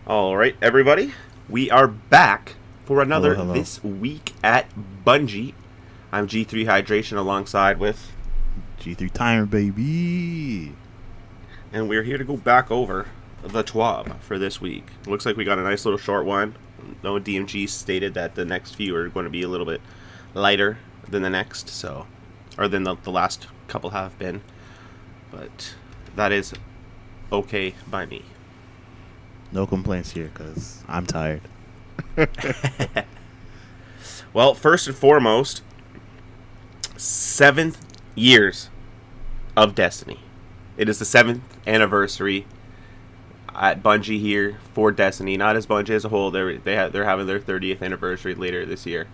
All right, everybody, we are back for Hello, another hello. This Week at Bungie. I'm G3 Hydration alongside with, G3 Tyrant, baby. and we're here to go back over the TWAB for this week. Looks like we got a nice little short one. No, DMG stated that the next few are going to be a little bit lighter than the next, or than the last couple have been, but that is okay by me. No complaints here, because I'm tired. Well, first and foremost, 7 years of Destiny. It is the 7th anniversary at Bungie here for Destiny. Not as Bungie as a whole. They're having their 30th anniversary later this year,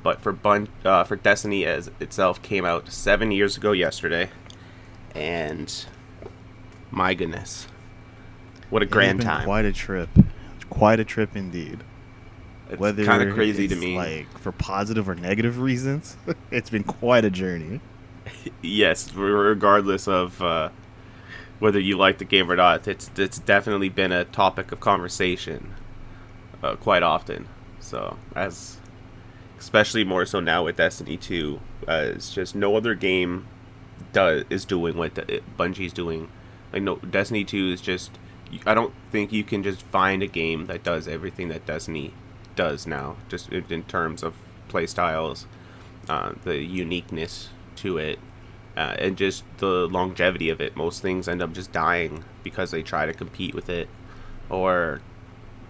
but for Destiny as itself came out 7 years ago yesterday, and my goodness, what a grand time! Quite a trip. Quite a trip indeed. It's Whether kind of crazy to it's me. like for positive or negative reasons, it's been quite a journey. Yes, regardless of whether you like the game or not, it's definitely been a topic of conversation quite often. So especially more so now with Destiny 2, it's just no other game is doing what Bungie's doing. Like no, Destiny 2 is just. I don't think you can just find a game that does everything that Destiny does now, just in terms of play styles, the uniqueness to it, and just the longevity of it. Most things end up just dying because they try to compete with it, or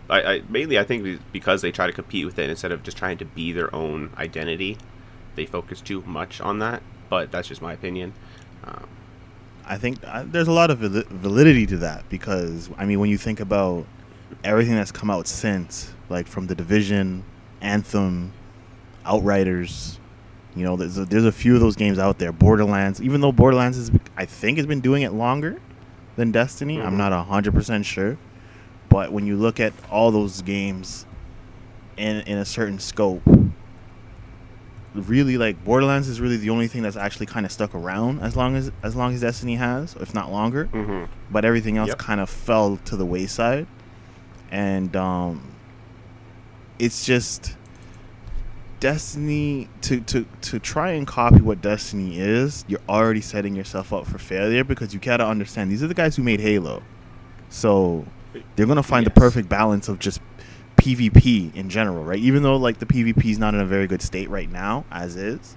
I think it's because they try to compete with it instead of just trying to be their own identity. They focus too much on that, but that's just my opinion. I think there's a lot of validity to that because, I mean, when you think about everything that's come out since, like from The Division, Anthem, Outriders, there's a few of those games out there. Borderlands, even though Borderlands I think has been doing it longer than Destiny. Mm-hmm. I'm not 100% sure. But when you look at all those games in a certain scope, really, like, Borderlands is really the only thing that's actually kind of stuck around as long as Destiny has, if not longer. Mm-hmm. But everything else Yep. kind of fell to the wayside, and it's just Destiny to try and copy what Destiny is. You're already setting yourself up for failure because you gotta understand these are the guys who made Halo, so they're gonna find the perfect balance of just PvP in general, right? Even though like the PvP is not in a very good state right now, as is,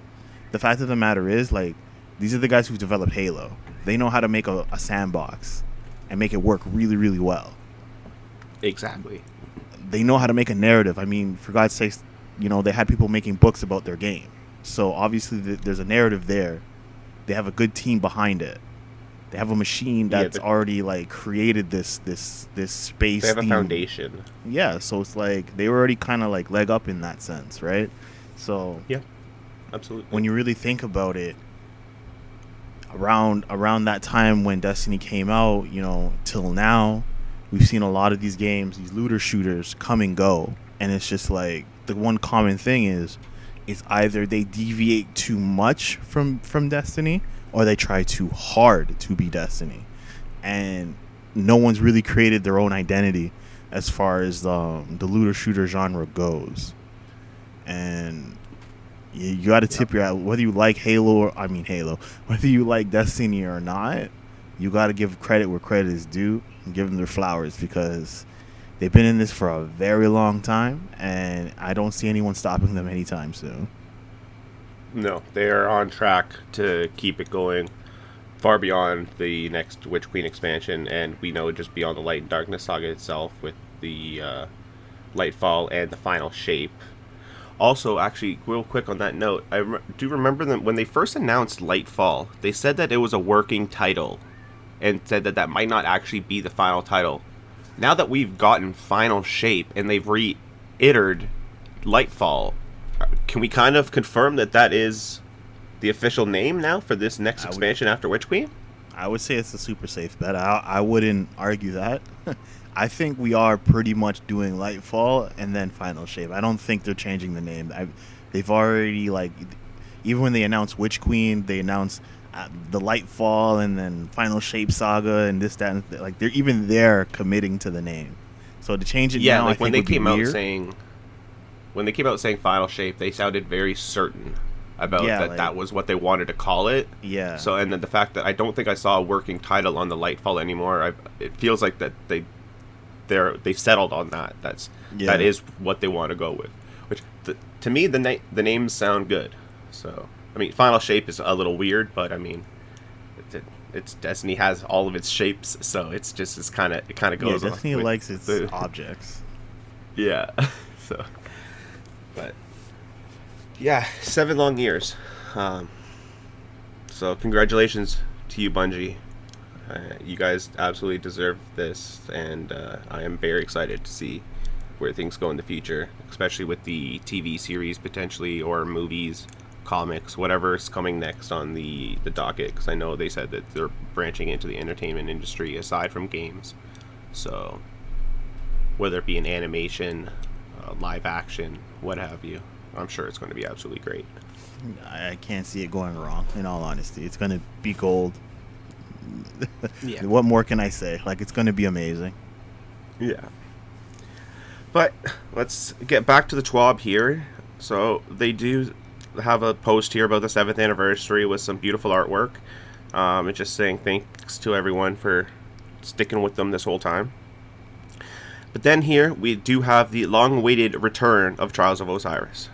the fact of the matter is, like, these are the guys who developed Halo. They know how to make a sandbox and make it work really, really well. Exactly. They know how to make a narrative. I mean, for God's sakes, they had people making books about their game, so obviously there's a narrative there. They have a good team behind it. They have a machine that's already like created this space. They have theme. a foundation. Yeah, so it's like they were already kind of like leg up in that sense, right? So Yeah, absolutely. when you really think about it, around that time when Destiny came out, till now, we've seen a lot of these games, these looter shooters, come and go, and it's just like the one common thing is either they deviate too much from Destiny, or they try too hard to be Destiny, and no one's really created their own identity as far as the looter shooter genre goes. And you got to tip your hat, whether you like Halo, whether you like Destiny or not, you got to give credit where credit is due and give them their flowers, because they've been in this for a very long time, and I don't see anyone stopping them anytime soon. No, they are on track to keep it going far beyond the next Witch Queen expansion, and we know just beyond the Light and Darkness saga itself with the Lightfall and the final shape. Also, actually, real quick on that note, do remember that when they first announced Lightfall, they said that it was a working title, and said that might not actually be the final title. Now that we've gotten final shape and they've reiterated Lightfall, can we kind of confirm that is the official name now for this next expansion after Witch Queen? I would say it's a super safe bet. I wouldn't argue that. I think we are pretty much doing Lightfall and then Final Shape. I don't think they're changing the name. They've already, like, even when they announced Witch Queen, they announced the Lightfall and then Final Shape Saga and this, that, and like, they're even there committing to the name. So to change it Yeah, now, like I when think they would be came out weird. saying final shape, they sounded very certain about Yeah, that like that was what they wanted to call it. yeah, So, and then the fact that I don't think I saw a working title on the Lightfall anymore, it feels like that they settled on that. That yeah. is what they want to go with. Which to me the names sound good. So I mean, Final Shape is a little weird, but I mean, it's Destiny has all of its shapes, so it kind of Yeah, goes on Destiny with likes its the objects. yeah. So, but yeah, 7 long years. Um, so congratulations to you, Bungie. You guys absolutely deserve this, and I am very excited to see where things go in the future, especially with the TV series potentially, or movies, comics, whatever's coming next on the docket. Because I know they said that they're branching into the entertainment industry aside from games. So whether it be an animation, live action, what have you, I'm sure it's going to be absolutely great. I can't see it going wrong. In all honesty, it's gonna be gold. Yeah. What more can I say? Like, it's gonna be amazing. Yeah. But let's get back to the TWAB here. So they do have a post here about the 7th anniversary with some beautiful artwork. It's just saying thanks to everyone for sticking with them this whole time. But then here we do have the long-awaited return of Trials of Osiris.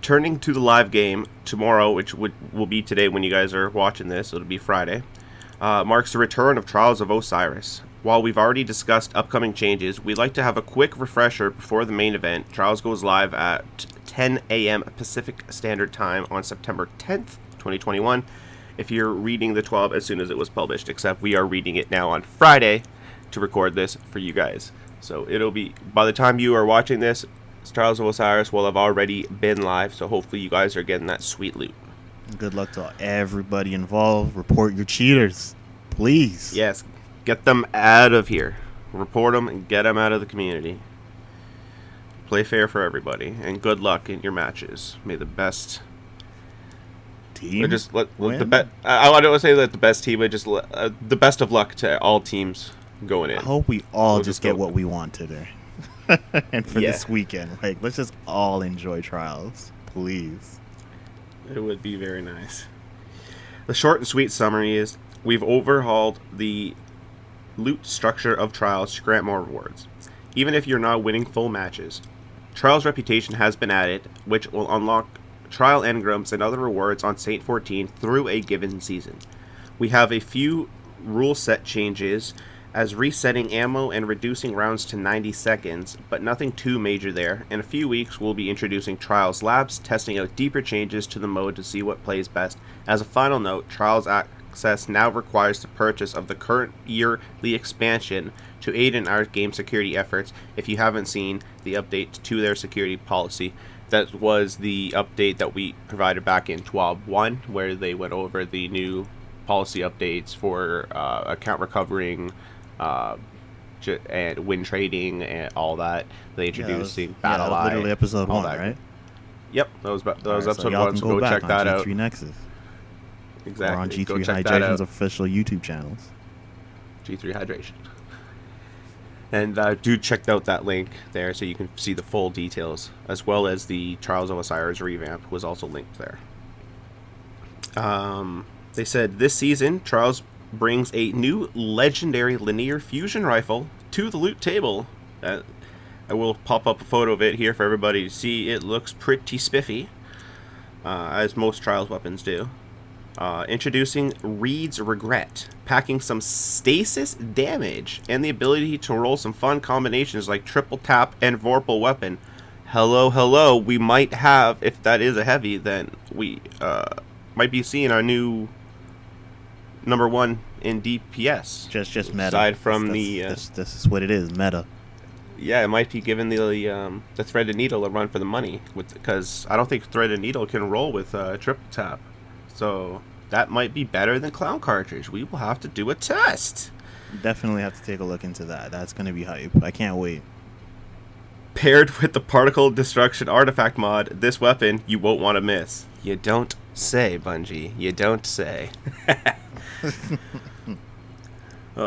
Turning to the live game tomorrow, which will be today when you guys are watching this, it'll be Friday, marks the return of Trials of Osiris. While we've already discussed upcoming changes, we'd like to have a quick refresher before the main event. Trials goes live at 10 a.m. Pacific Standard Time on September 10th, 2021. If you're reading the T.W.A.B as soon as it was published, except we are reading it now on Friday to record this for you guys. So it'll be, by the time you are watching this, Trials of Osiris will have already been live, so hopefully you guys are getting that sweet loot. Good luck to everybody involved. Report your cheaters, please. Yes, get them out of here. Report them and get them out of the community. Play fair for everybody, and good luck in your matches. May the best team just let win? I don't want to say that the best team, but just the best of luck to all teams going in. I hope we all We'll just go get with what we want today. And for Yeah. this weekend, like, let's just all enjoy Trials, please. It would be very nice. The short and sweet summary is we've overhauled the loot structure of Trials to grant more rewards, even if you're not winning full matches. Trials reputation has been added, which will unlock trial engrams and other rewards on Saint 14 through a given season. We have a few rule set changes, as resetting ammo and reducing rounds to 90 seconds, but nothing too major there. In a few weeks, we'll be introducing Trials Labs, testing out deeper changes to the mode to see what plays best. As a final note, Trials Access now requires the purchase of the current yearly expansion to aid in our game security efforts. If you haven't seen the update to their security policy, that was the update that we provided back in T.W.A.B 1, where they went over the new policy updates for account recovering, and win trading and all that. They introduced the battle that was literally episode 1, right? Yep, that was Alright, episode y'all 1. can So go go back check that on out. G3 Nexus. Exactly. Or on Go G3 check that Hydration's out. official YouTube channels. G3 Hydration. And do check out that link there so you can see the full details, as well as the Trials of Osiris revamp was also linked there. They said this season, Trials brings a new legendary linear fusion rifle to the loot table. I will pop up a photo of it here for everybody to see. It looks pretty spiffy, as most Trials weapons do. Introducing Reed's Regret, packing some stasis damage and the ability to roll some fun combinations like triple tap and Vorpal weapon. Hello, we might have, if that is a heavy, then we might be seeing our new number 1 in DPS. Just meta. Aside from this is what it is, meta. Yeah, it might be giving the Threaded Needle a run for the money, because I don't think Threaded Needle can roll with triple tap. So that might be better than Clown Cartridge. We will have to do a test. Definitely have to take a look into that. That's going to be hype. I can't wait. Paired with the Particle Destruction Artifact mod, this weapon you won't want to miss. You don't say, Bungie. You don't say.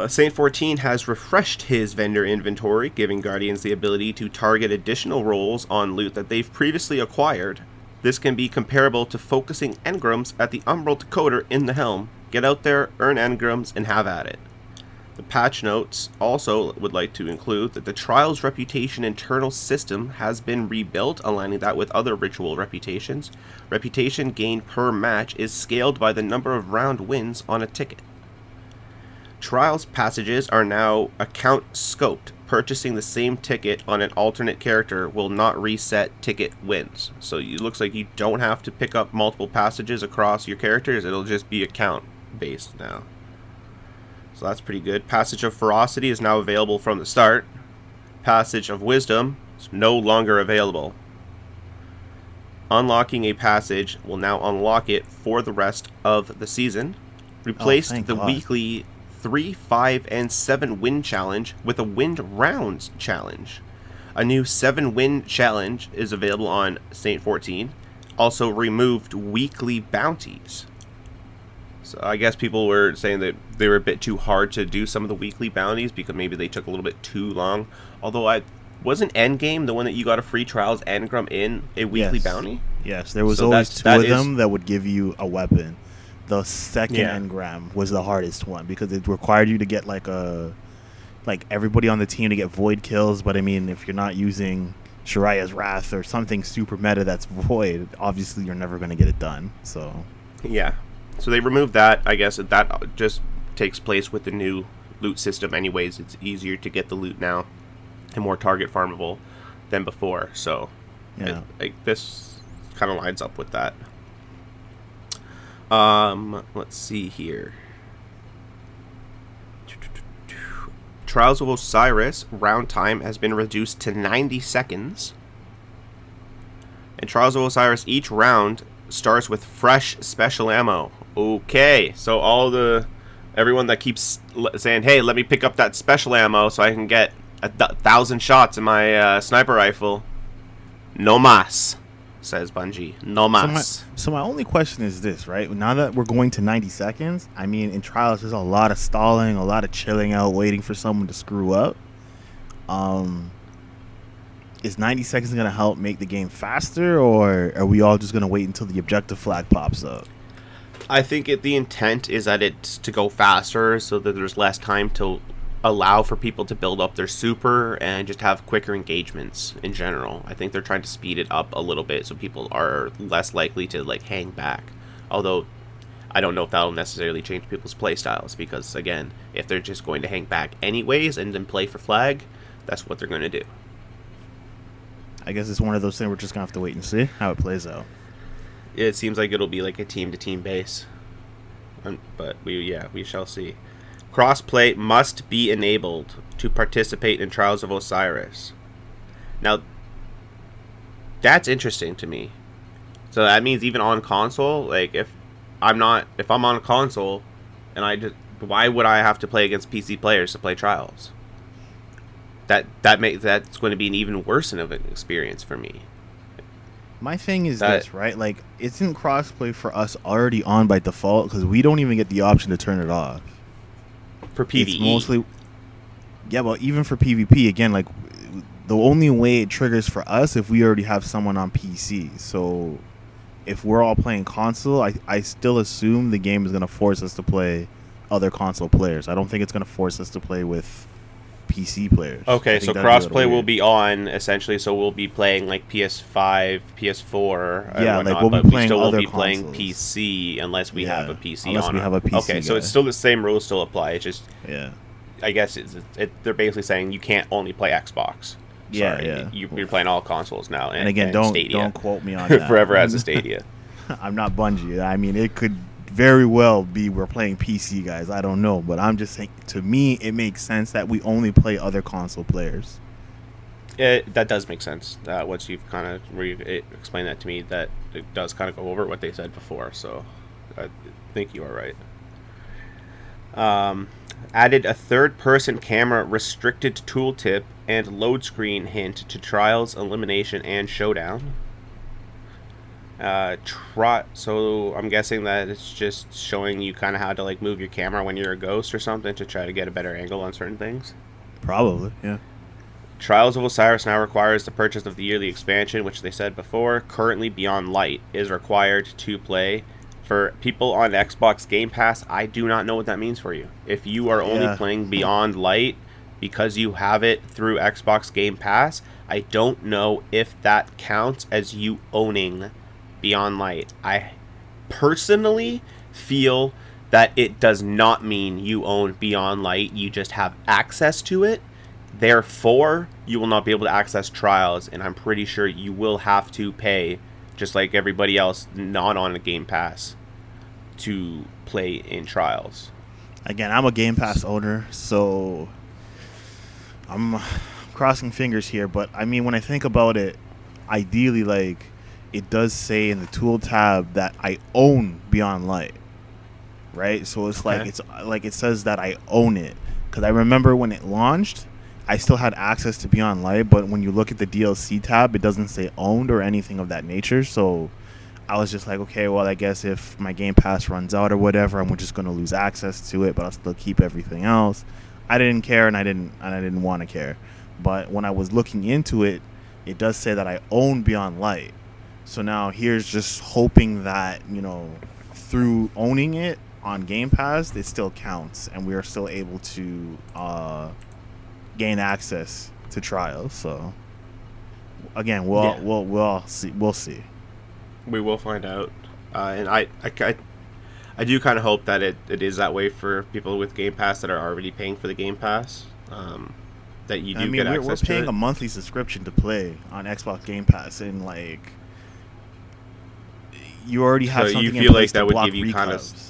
Saint 14 has refreshed his vendor inventory, giving Guardians the ability to target additional rolls on loot that they've previously acquired. This can be comparable to focusing engrams at the Umbral Decoder in the Helm. Get out there, earn engrams, and have at it. The patch notes also would like to include that the Trials Reputation internal system has been rebuilt, aligning that with other ritual reputations. Reputation gained per match is scaled by the number of round wins on a ticket. Trials passages are now account scoped. Purchasing the same ticket on an alternate character will not reset ticket wins. So it looks like you don't have to pick up multiple passages across your characters. It'll just be account based now. So that's pretty good. Passage of Ferocity is now available from the start. Passage of Wisdom is no longer available. Unlocking a passage will now unlock it for the rest of the season. Replaced the weekly 3, 5, and 7 win challenge with a wind rounds challenge. A new 7 win challenge is available on Saint 14. Also removed weekly bounties. So I guess people were saying that they were a bit too hard to do some of the weekly bounties because maybe they took a little bit too long. Although wasn't Endgame the one that you got a free trials engram in a weekly bounty? Yes, there was always two of them that would give you a weapon. The second engram was the hardest one because it required you to get like everybody on the team to get void kills. But I mean, if you're not using Shariah's Wrath or something super meta that's void, obviously you're never going to get it done. So yeah, so they removed that. I guess that just takes place with the new loot system. Anyways, it's easier to get the loot now and more target farmable than before. So yeah, this kind of lines up with that. Let's see here. Trials of Osiris round time has been reduced to 90 seconds. And Trials of Osiris, each round starts with fresh special ammo. Okay, so everyone that keeps saying, hey, let me pick up that special ammo so I can get 1,000 shots in my sniper rifle. No mas. Says Bungie. No mas. So my only question is this, right? Now that we're going to 90 seconds, I mean, in Trials, there's a lot of stalling, a lot of chilling out, waiting for someone to screw up. Is 90 seconds going to help make the game faster, or are we all just going to wait until the objective flag pops up? I think the intent is that it's to go faster so that there's less time to allow for people to build up their super and just have quicker engagements in general. I think they're trying to speed it up a little bit so people are less likely to hang back. Although I don't know if that'll necessarily change people's play styles because again, if they're just going to hang back anyways and then play for flag, that's what they're going to do. I guess it's one of those things we're just going to have to wait and see how it plays out. It seems like it'll be like a team-to-team base. But we shall see. Crossplay must be enabled to participate in Trials of Osiris. Now, that's interesting to me. So that means even on console, if I'm on a console, and why would I have to play against PC players to play Trials? That's going to be an even worse of an experience for me. My thing is this, right? Isn't crossplay for us already on by default? Because we don't even get the option to turn it off. For PvE. It's mostly... Yeah, but even for PvP, again, the only way it triggers for us if we already have someone on PC. So if we're all playing console, I still assume the game is going to force us to play other console players. I don't think it's going to force us to play with PC players. Okay, so crossplay will be on, essentially, so we'll be playing PS5, PS4, and whatnot, we'll be playing other we will be playing PC unless we have a PC unless on. We have a PC okay, so it's still the same rules still apply. It's just, I guess they're basically saying you can't only play Xbox. Sorry, you're playing all consoles now. And again, don't quote me on that. Forever as a Stadia. I'm not Bungie. I mean, it could very well be we're playing PC guys. I don't know, but I'm just saying, to me, it makes sense that we only play other console players. That does make sense. Once you've kind of explained that to me, that it does kind of go over what they said before. So I think you are right. Added a third-person camera restricted tooltip and load screen hint to Trials, Elimination, and Showdown. So I'm guessing that it's just showing you kind of how to like move your camera when you're a ghost or something to try to get a better angle on certain things. Probably, yeah. Trials of Osiris now requires the purchase of the yearly expansion, which they said before. Currently, Beyond Light is required to play. For people on Xbox Game Pass, I do not know what that means for you. If you are only Yeah. playing Beyond Light because you have it through Xbox Game Pass, I don't know if that counts as you owning Beyond Light. I personally feel that it does not mean you own Beyond Light. You just have access to it. Therefore, you will not be able to access Trials, and I'm pretty sure you will have to pay, just like everybody else not on a Game Pass, to play in Trials. Again, I'm a Game Pass owner, so I'm crossing fingers here. But I mean, when I think about it, ideally, like, it does say in the tool tab that I own Beyond Light, right? So it's Okay. like it says that I own it, because I remember when it launched, I still had access to Beyond Light, but when you look at the DLC tab, it doesn't say owned or anything of that nature. So I was just like, okay, well, I guess if my Game Pass runs out or whatever, I'm just going to lose access to it, but I'll still keep everything else. I didn't care, and I didn't want to care. But when I was looking into it, it does say that I own Beyond Light. So now here's just hoping that, through owning it on Game Pass, it still counts, and we are still able to gain access to Trials. So again, we'll see. We'll see. We will find out. And I do kind of hope that it is that way for people with Game Pass that are already paying for the Game Pass. That you do get access we're paying to it. a monthly subscription to play on Xbox Game Pass, and like you already have So you something in feel place like that to would block give you kind of reclaves.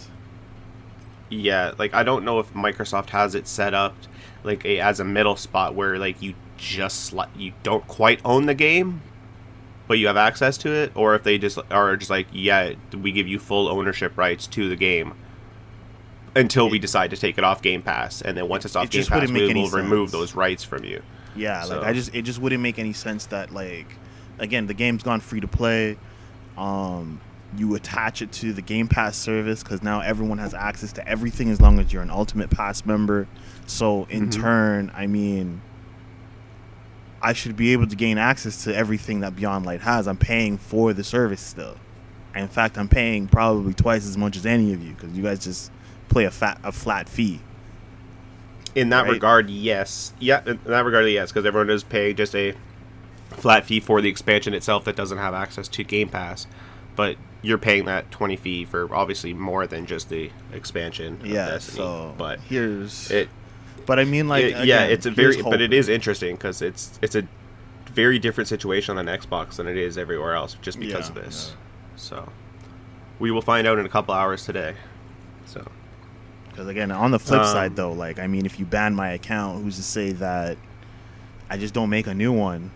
Yeah, like I don't know if Microsoft has it set up like as a middle spot where like you you don't quite own the game, but you have access to it, or if they just are just like, yeah, we give you full ownership rights to the game until we decide to take it off Game Pass, and then once it's off Game just Pass, wouldn't make we any will remove sense. those rights from you. Yeah, So like it just wouldn't make any sense that, like, again, the game's gone free to play. You attach it to the Game Pass service because now everyone has access to everything as long as you're an Ultimate Pass member. So in turn, I mean, I should be able to gain access to everything that Beyond Light has. I'm paying for the service still. In fact, I'm paying probably twice as much as any of you because you guys just play a flat fee. in that Right. regard, yes. Yeah, in that regard, yes, because everyone is paying just a flat fee for the expansion itself that doesn't have access to Game Pass. But you're paying that 20 fee for obviously more than just the expansion of Yeah, Destiny. so But here's. it, But I mean, like, yeah, again, it's a here's very, but it hoping. is interesting because it's a very different situation on Xbox than it is everywhere else, just because of Yeah, this. yeah. So we will find out in a couple hours today. So Because again, on the flip Um, side, though, like, I mean, if you ban my account, who's to say that I just don't make a new one,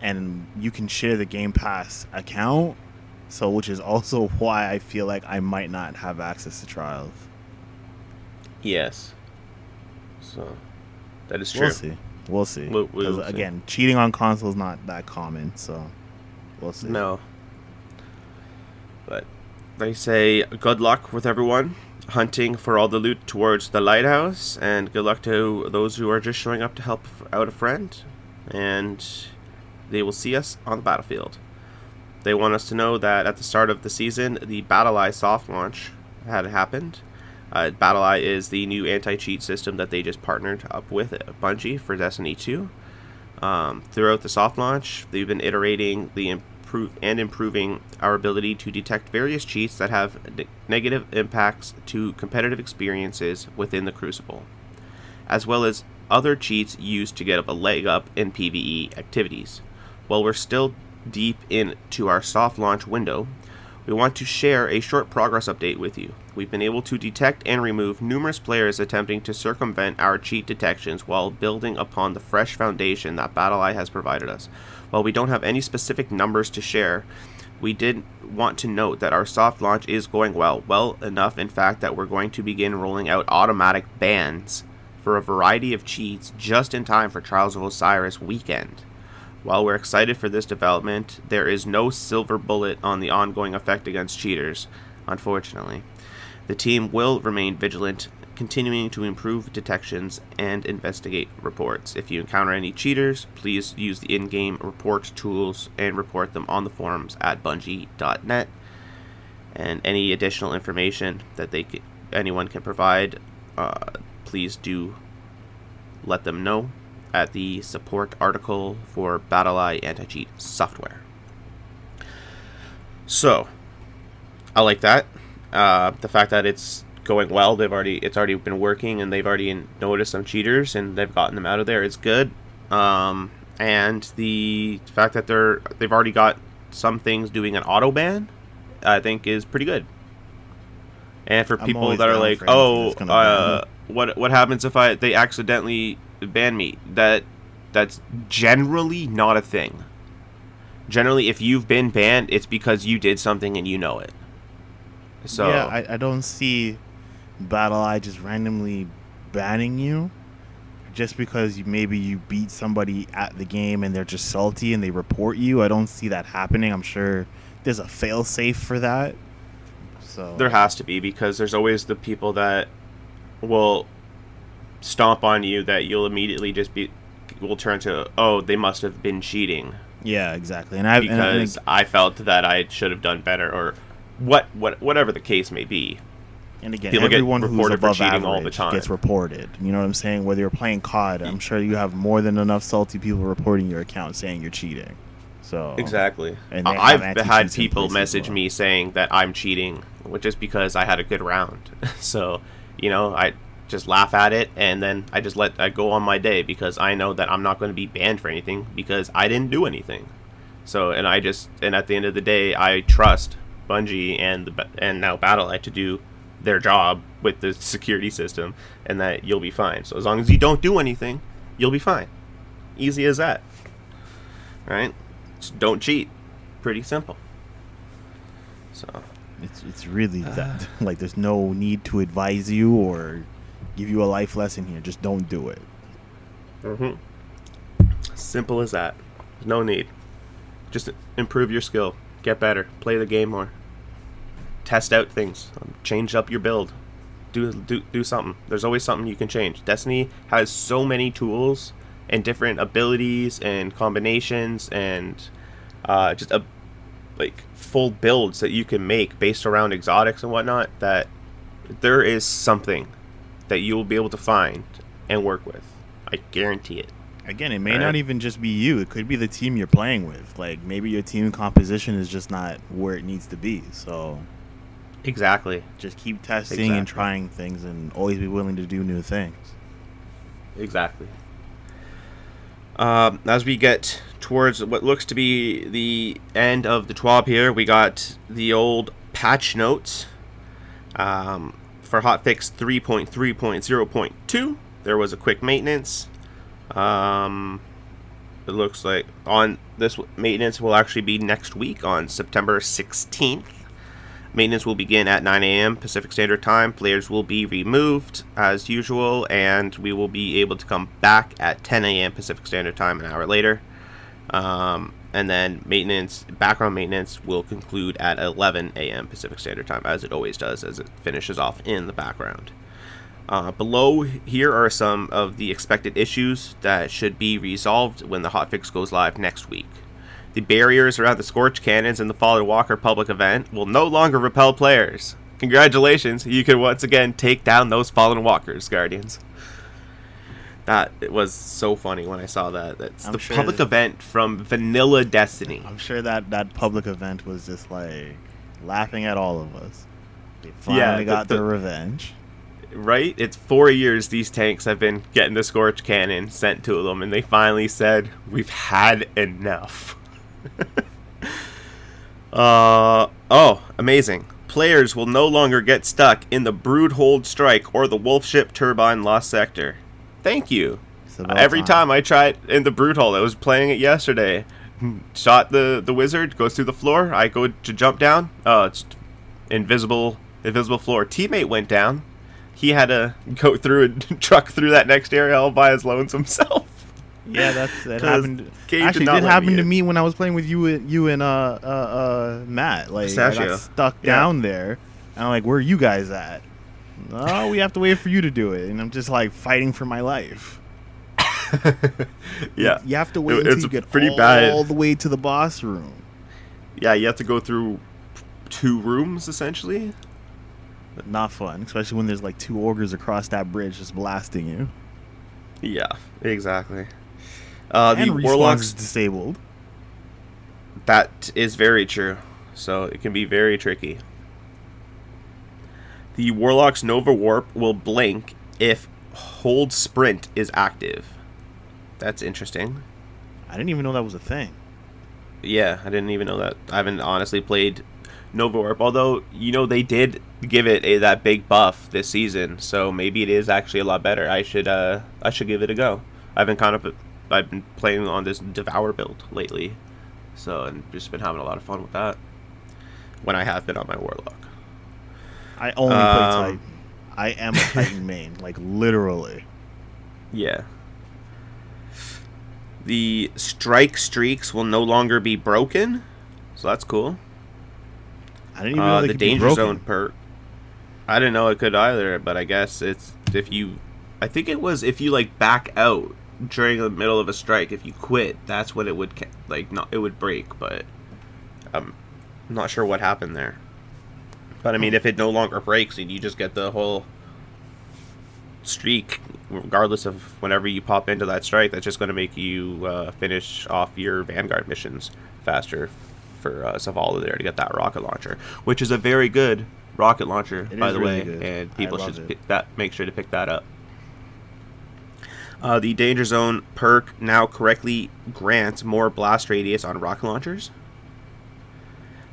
and you can share the Game Pass account? So, which is also why I feel like I might not have access to Trials. yes, so that is true. We'll see. We'll see. We'll Because see. again, cheating on console is not that common, so we'll see. No. But they say good luck with everyone hunting for all the loot towards the lighthouse, and good luck to those who are just showing up to help out a friend, and they will see us on the battlefield. They want us to know that at the start of the season, the BattleEye soft launch had happened. BattleEye is the new anti-cheat system that they just partnered up with Bungie for Destiny 2. Throughout the soft launch, they've been iterating improving our ability to detect various cheats that have negative impacts to competitive experiences within the Crucible, as well as other cheats used to get a leg up in PvE activities. While we're still deep into our soft launch window, we want to share a short progress update with you. We've been able to detect and remove numerous players attempting to circumvent our cheat detections while building upon the fresh foundation that BattleEye has provided us. While we don't have any specific numbers to share, we did want to note that our soft launch is going well enough in fact that we're going to begin rolling out automatic bans for a variety of cheats just in time for Trials of Osiris weekend. While we're excited for this development, there is no silver bullet on the ongoing effect against cheaters, unfortunately. The team will remain vigilant, continuing to improve detections and investigate reports. If you encounter any cheaters, please use the in-game report tools and report them on the forums at bungie.net. And any additional information that anyone can provide, please do let them know at the support article for BattlEye anti-cheat software. So, I like that. The fact that it's going well, it's already been working, and they've already noticed some cheaters, and they've gotten them out of there. It's good. And the fact that they've already got some things doing an auto ban, I think, is pretty good. And for people that are like, what happens if they accidentally ban me? That's generally not a thing. Generally, if you've been banned, it's because you did something and you know it. So yeah, I don't see BattlEye just randomly banning you just because maybe you beat somebody at the game and they're just salty and they report you. I don't see that happening. I'm sure there's a fail-safe for that. So there has to be, because there's always the people that will stomp on you that you'll immediately will turn to, oh, they must have been cheating. Yeah, exactly. And I felt that I should have done better, or whatever the case may be. And again, people everyone get who's above cheating average all the time. Gets reported. You know what I'm saying? Whether you're playing COD, I'm sure you have more than enough salty people reporting your account saying you're cheating. So exactly. And I've had people message me saying that I'm cheating, which is because I had a good round. So, I just laugh at it, and then I go on my day, because I know that I'm not going to be banned for anything because I didn't do anything. So, and at the end of the day, I trust Bungie and now BattlEye to do their job with the security system, and that you'll be fine. So as long as you don't do anything, you'll be fine. Easy as that. Right? Just don't cheat. Pretty simple. So it's really that. Like, there's no need to advise you or give you a life lesson here. Just don't do it. Simple as that. No need. Just improve your skill. Get better. Play the game more. Test out things. Change up your build. Do something. There's always something you can change. Destiny has so many tools and different abilities and combinations and just full builds that you can make based around exotics and whatnot, that there is something that you will be able to find and work with. I guarantee it. Again, it may not even just be you. It could be the team you're playing with. Like, maybe your team composition is just not where it needs to be. So exactly. Just keep testing and trying things, and always be willing to do new things. Exactly. As we get towards what looks to be the end of the T.W.A.B here, we got the old patch notes. For hotfix 3.3.0.2, there was a quick maintenance. It looks like on this maintenance will actually be next week on September 16th. Maintenance will begin at 9 a.m. Pacific Standard Time. Players will be removed as usual, and we will be able to come back at 10 a.m. Pacific Standard Time an hour later. And then background maintenance will conclude at 11 a.m. Pacific Standard Time, as it always does, as it finishes off in the background. Below here are some of the expected issues that should be resolved when the hotfix goes live next week. The barriers around the Scorch Cannons in the Fallen Walker public event will no longer repel players. Congratulations, you can once again take down those Fallen Walkers, Guardians. That it was so funny when I saw that. That's the public event from Vanilla Destiny. I'm sure that public event was just like laughing at all of us. They finally got their revenge. Right? It's 4 years these tanks have been getting the Scorch Cannon sent to them, and they finally said, we've had enough. Amazing. Players will no longer get stuck in the Broodhold Strike or the Wolf Ship Turbine Lost Sector. Thank you. Every time I tried in the Broodhold, I was playing it yesterday. Shot the wizard, goes through the floor. I go to jump down. It's invisible floor. Teammate went down. He had to go through and truck through that next area all by his lonesome self. Yeah, that 'Cause happened. game Actually, it not did let happen to in. me when I was playing with you and Matt. Like I got Pistachio. stuck Yeah. down there, and I'm like, "Where are you guys at?" Oh, we have to wait for you to do it, and I'm just like fighting for my life. Yeah. You have to wait until It's you get pretty bad. all the way to the boss room. Yeah, you have to go through 2 rooms essentially. Not fun, especially when there's like 2 ogres across that bridge just blasting you. Yeah, exactly. The And respawns is warlocks. disabled. That is very true. So it can be very tricky. The warlock's Nova Warp will blink if hold sprint is active. That's interesting. I didn't even know that was a thing. Yeah, I didn't even know that. I haven't honestly played Nova Warp, although they did give it that big buff this season, so maybe it is actually a lot better. I should give it a go. I've been playing on this Devour build lately, so and just been having a lot of fun with that when I have been on my warlock. I only play Titan. I am a Titan main, like literally. Yeah. The strike streaks will no longer be broken, so that's cool. I didn't even know they The could be danger broken. zone perk. I didn't know it could either, but I guess it's if you. I think it was if you like back out during the middle of a strike. If you quit, that's when it would it would break. But I'm not sure what happened there. But I mean, if it no longer breaks and you just get the whole streak, regardless of whenever you pop into that strike, that's just going to make you finish off your Vanguard missions faster for Zavala there to get that rocket launcher, which is a very good rocket launcher, by the way, and people should make sure to pick that up. The Danger Zone perk now correctly grants more blast radius on rocket launchers.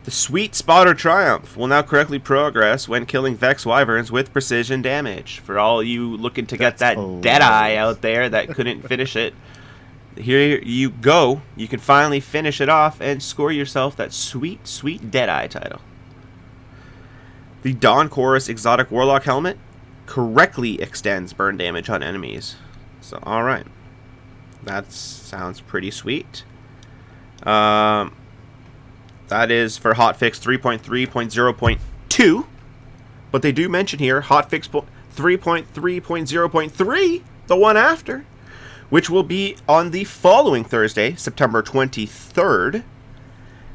The Sweet Spotter Triumph will now correctly progress when killing Vex Wyverns with precision damage. For all you looking to get that Deadeye out there that couldn't finish it, here you go. You can finally finish it off and score yourself that sweet, sweet Deadeye title. The Dawn Chorus Exotic Warlock Helmet correctly extends burn damage on enemies. So, alright. That sounds pretty sweet. That is for hotfix 3.3.0.2. But they do mention here hotfix 3.3.0.3, the one after, which will be on the following Thursday, September 23rd.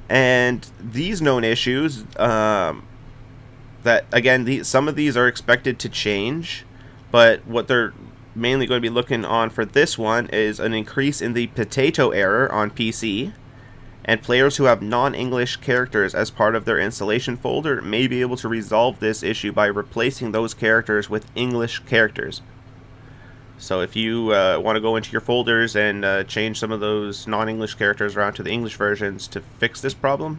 And these known issues, that again, some of these are expected to change, but what they're mainly going to be looking on for this one is an increase in the potato error on PC. And players who have non-English characters as part of their installation folder may be able to resolve this issue by replacing those characters with English characters. So if you want to go into your folders and change some of those non-English characters around to the English versions to fix this problem,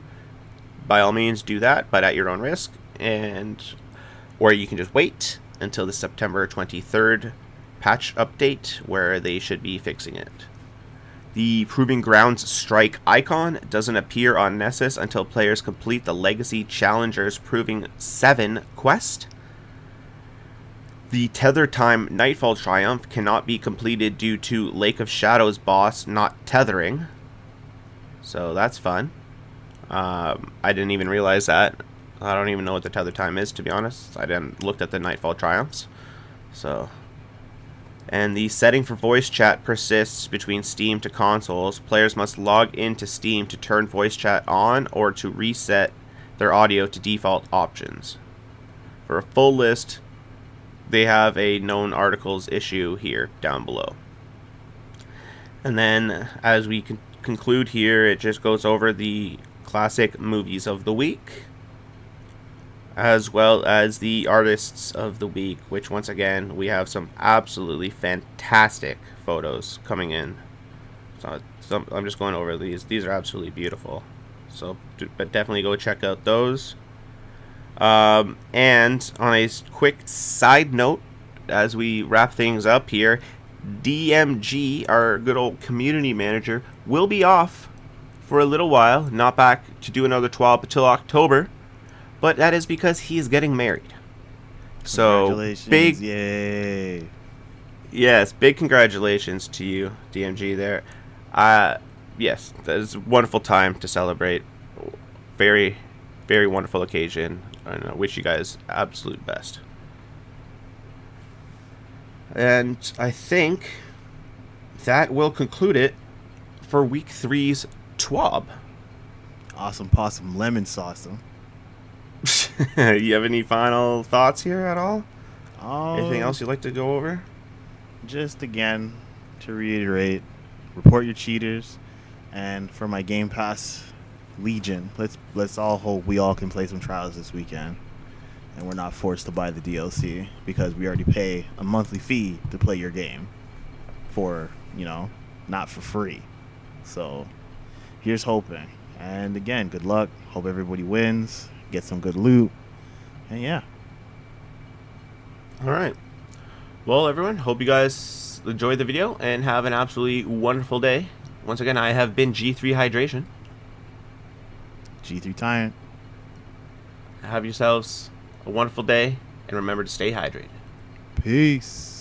by all means do that, but at your own risk. Or you can just wait until the September 23rd patch update where they should be fixing it. The Proving Grounds Strike icon doesn't appear on Nessus until players complete the Legacy Challengers Proving 7 quest. The Tether Time Nightfall Triumph cannot be completed due to Lake of Shadows boss not tethering. So that's fun. I didn't even realize that. I don't even know what the Tether Time is, to be honest. I didn't look at the Nightfall Triumphs. So... And the setting for voice chat persists between Steam to consoles. Players must log into Steam to turn voice chat on or to reset their audio to default options. For a full list, they have a known articles issue here down below. And then, as we conclude here, it just goes over the classic movies of the week, as well as the artists of the week, which once again we have some absolutely fantastic photos coming in. So I'm just going over these. These are absolutely beautiful. So but definitely go check out those. And on a quick side note, as we wrap things up here, DMG, our good old community manager, will be off for a little while, not back to do another TW.A.B until October. But that is because he's getting married. So Congratulations. big, yay! Yes, big congratulations to you, DMG. There, yes, that is a wonderful time to celebrate. Very, very wonderful occasion, and I wish you guys absolute best. And I think that will conclude it for week 3's TWAB. Awesome possum lemon sauce. You have any final thoughts here at all? Anything Um, else you'd like to go over? just again to reiterate, report your cheaters, and for my Game Pass Legion, let's all hope we all can play some trials this weekend, and we're not forced to buy the DLC because we already pay a monthly fee to play your game for, not for free. So here's hoping. And again, good luck. Hope everybody wins, get some good loot, and yeah. All right. Well, everyone, hope you guys enjoyed the video and have an absolutely wonderful day. Once again, I have been G3 Hydration. G3 Tyrant. Have yourselves a wonderful day, and remember to stay hydrated. Peace.